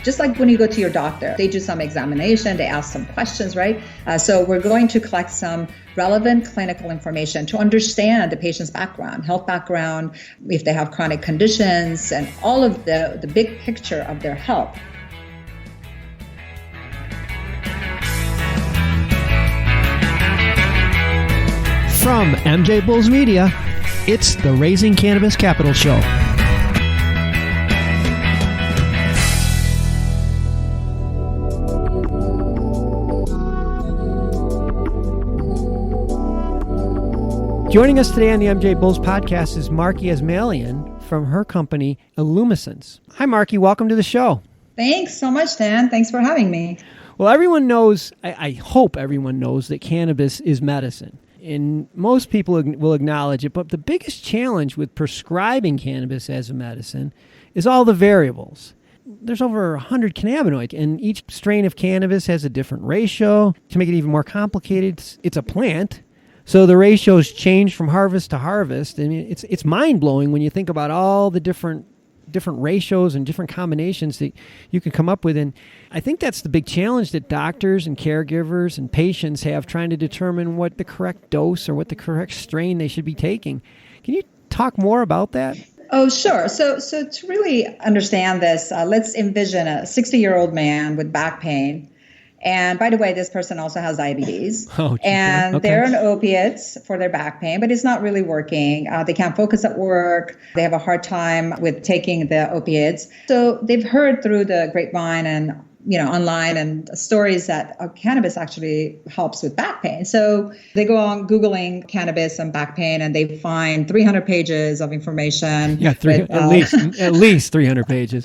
Just like when you go to your doctor, they do some examination, they ask some questions, right? So we're going to collect some relevant clinical information to understand the patient's background, health background, if they have chronic conditions, and all of the big picture of their health. From MJBulls Media, it's the Raising Cannabis Capital Show. Joining us today on the MJBulls podcast is Markie Esmailian from her company, IllumeSense. Hi, Markie. Welcome to the show. Thanks so much, Dan. Thanks for having me. Well, everyone knows, I hope everyone knows that cannabis is medicine. And most people will acknowledge it, but the biggest challenge with prescribing cannabis as a medicine is all the variables. There's over 100 cannabinoids, and each strain of cannabis has a different ratio. To make it even more complicated, it's a plant. So the ratios change from harvest to harvest. I mean, it's mind-blowing when you think about all the different ratios and different combinations that you can come up with. And I think that's the big challenge that doctors and caregivers and patients have, trying to determine what the correct dose or what the correct strain they should be taking. Can you talk more about that? Oh, sure. So to really understand this, let's envision a 60-year-old man with back pain. And by the way, this person also has diabetes. And okay. They're on opiates for their back pain, but it's not really working. They can't focus at work. They have a hard time with taking the opiates. So they've heard through the grapevine and online and stories that cannabis actually helps with back pain. So they go on Googling cannabis and back pain, and they find 300 pages of information. Yeah, at least 300 pages.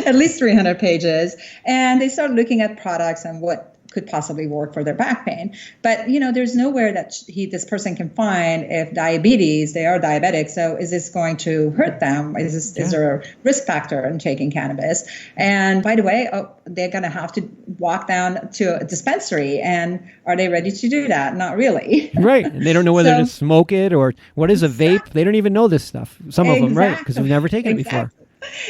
At least 300 pages. And they start looking at products and what could possibly work for their back pain. But, there's nowhere that this person can find if diabetes, they are diabetic. So is this going to hurt them? Is there a risk factor in taking cannabis? And by the way, they're going to have to walk down to a dispensary. And are they ready to do that? Not really. Right. And they don't know whether to smoke it or what is a vape. They don't even know this stuff. Some of them, right? Because we've never taken it before.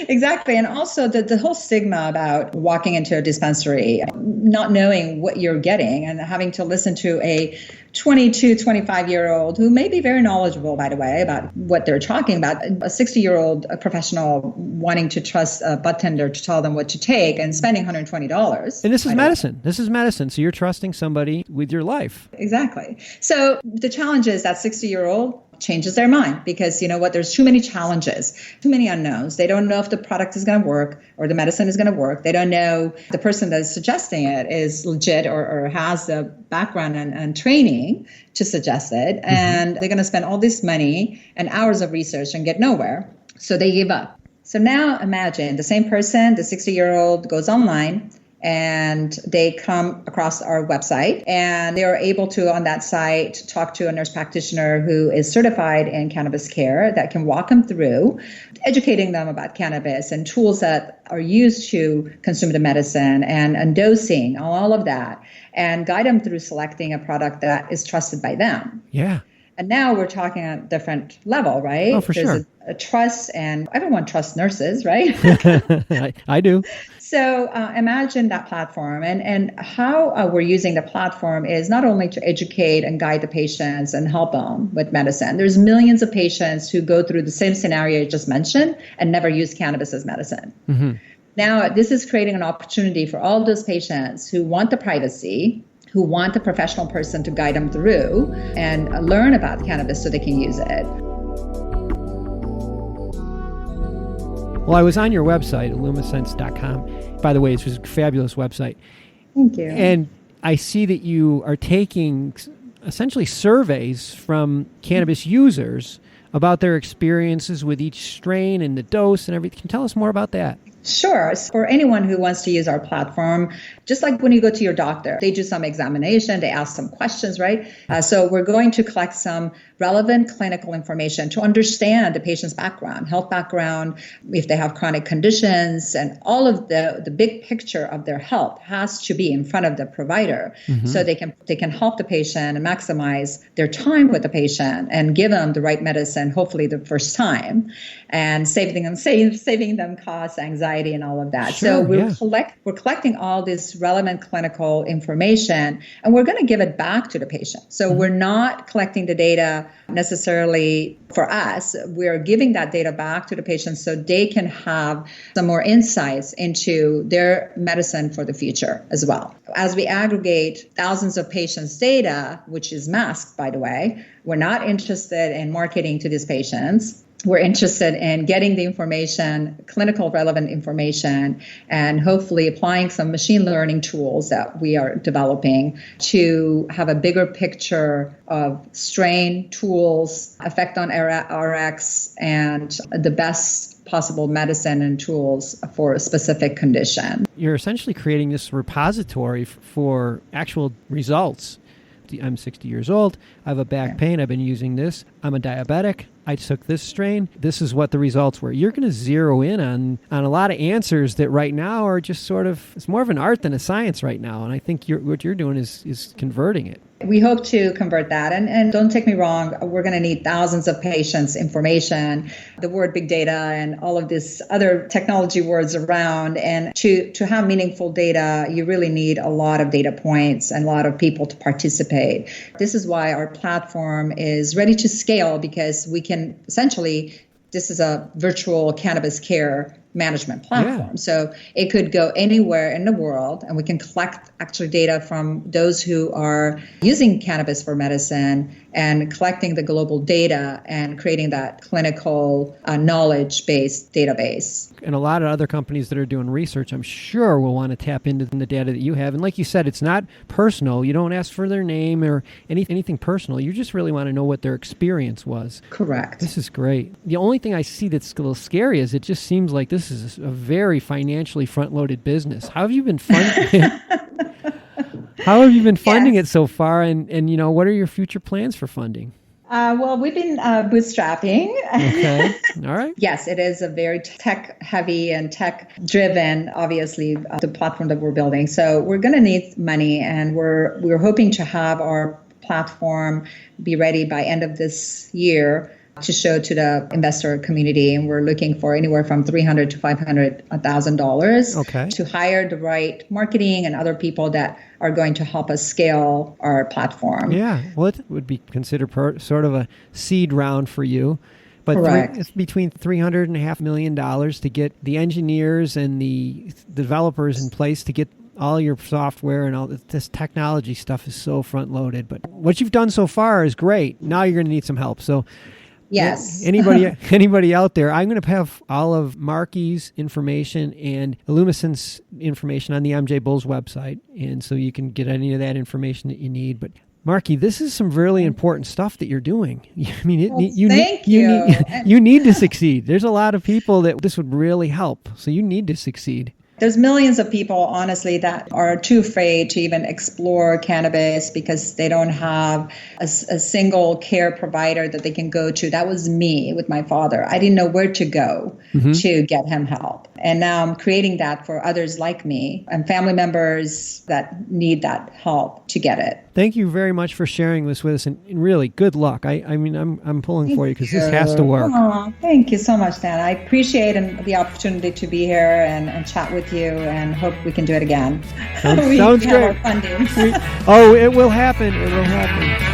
Exactly. And also the whole stigma about walking into a dispensary, not knowing what you're getting and having to listen to a 22, 25-year-old who may be very knowledgeable, by the way, about what they're talking about, a 60-year-old professional wanting to trust a bud tender to tell them what to take and spending $120. And this is medicine. This is medicine. So you're trusting somebody with your life. Exactly. So the challenge is that 60-year-old changes their mind because, there's too many challenges, too many unknowns. They don't know if the product is going to work or the medicine is going to work. They don't know the person that's suggesting it is legit or has the background and training to suggest it. Mm-hmm. And they're going to spend all this money and hours of research and get nowhere. So they give up. So now imagine the same person, the 60-year-old, goes online and they come across our website and they are able to, on that site, talk to a nurse practitioner who is certified in cannabis care that can walk them through, educating them about cannabis and tools that are used to consume the medicine and dosing, all of that, and guide them through selecting a product that is trusted by them. Yeah. And now we're talking at a different level, right? Oh, for sure. A trust, and everyone trusts nurses, right? I do. So imagine that platform, and how we're using the platform is not only to educate and guide the patients and help them with medicine. There's millions of patients who go through the same scenario you just mentioned and never use cannabis as medicine. Mm-hmm. Now, this is creating an opportunity for all those patients who want the privacy, who want a professional person to guide them through and learn about cannabis so they can use it. Well, I was on your website, IllumeSense.com. By the way, it's a fabulous website. Thank you. And I see that you are taking essentially surveys from cannabis users about their experiences with each strain and the dose and everything. Can you tell us more about that? Sure. For anyone who wants to use our platform, just like when you go to your doctor, they do some examination, they ask some questions, right? So we're going to collect some relevant clinical information to understand the patient's background, health background, if they have chronic conditions, and all of the big picture of their health has to be in front of the provider. Mm-hmm. So they can help the patient and maximize their time with the patient and give them the right medicine, hopefully the first time, and saving them costs, anxiety, anxiety and all of that. Sure, so we're collecting all this relevant clinical information, and we're going to give it back to the patient. So we're not collecting the data necessarily for us. We're giving that data back to the patient so they can have some more insights into their medicine for the future as well. As we aggregate thousands of patients' data, which is masked, by the way, we're not interested in marketing to these patients. We're interested in getting the information, clinical relevant information, and hopefully applying some machine learning tools that we are developing to have a bigger picture of strain, tools, effect on RX, and the best possible medicine and tools for a specific condition. You're essentially creating this repository for actual results. I'm 60 years old. I have a back pain. I've been using this. I'm a diabetic. I took this strain. This is what the results were. You're going to zero in on a lot of answers that right now are just sort of, it's more of an art than a science right now. And I think what you're doing is converting it. We hope to convert that. And don't take me wrong, we're going to need thousands of patients' information, the word big data and all of these other technology words around. And to have meaningful data, you really need a lot of data points and a lot of people to participate. This is why our platform is ready to scale, because we can essentially, this is a virtual cannabis care management platform. So it could go anywhere in the world, and we can collect actually data from those who are using cannabis for medicine and collecting the global data and creating that clinical knowledge-based database. And a lot of other companies that are doing research, I'm sure, will want to tap into the data that you have. And like you said, it's not personal. You don't ask for their name or anything personal. You just really want to know what their experience was. Correct. This is great. The only thing I see that's a little scary is it just seems like this is a very financially front-loaded business. How have you been funding it? How have you been funding it so far? And you know, what are your future plans for funding? Well, we've been bootstrapping. Okay. All right. Yes, it is a very tech-heavy and tech-driven, obviously, the platform that we're building. So we're going to need money, and we're hoping to have our platform be ready by end of this year to show to the investor community. And we're looking for anywhere from $300,000 to $500,000 to hire the right marketing and other people that are going to help us scale our platform. Yeah, well, it would be considered sort of a seed round for you. But it's between $3.5 million to get the engineers and the developers in place to get all your software and all this technology stuff is so front loaded. But what you've done so far is great. Now you're going to need some help. So yes. Anybody out there, I'm going to have all of Markie's information and IllumeSense information on the MJBulls website. And so you can get any of that information that you need. But Markie, this is some really important stuff that you're doing. I mean, you need to succeed. There's a lot of people that this would really help. So you need to succeed. There's millions of people, honestly, that are too afraid to even explore cannabis because they don't have a single care provider that they can go to. That was me with my father. I didn't know where to go to get him help. And now I'm creating that for others like me and family members that need that help to get it. Thank you very much for sharing this with us, and really good luck. I mean, I'm pulling for you because this has to work. Oh, thank you so much, Dan. I appreciate the opportunity to be here and chat with you, and hope we can do it again. Sounds great. Funding. Oh, it will happen. It will happen.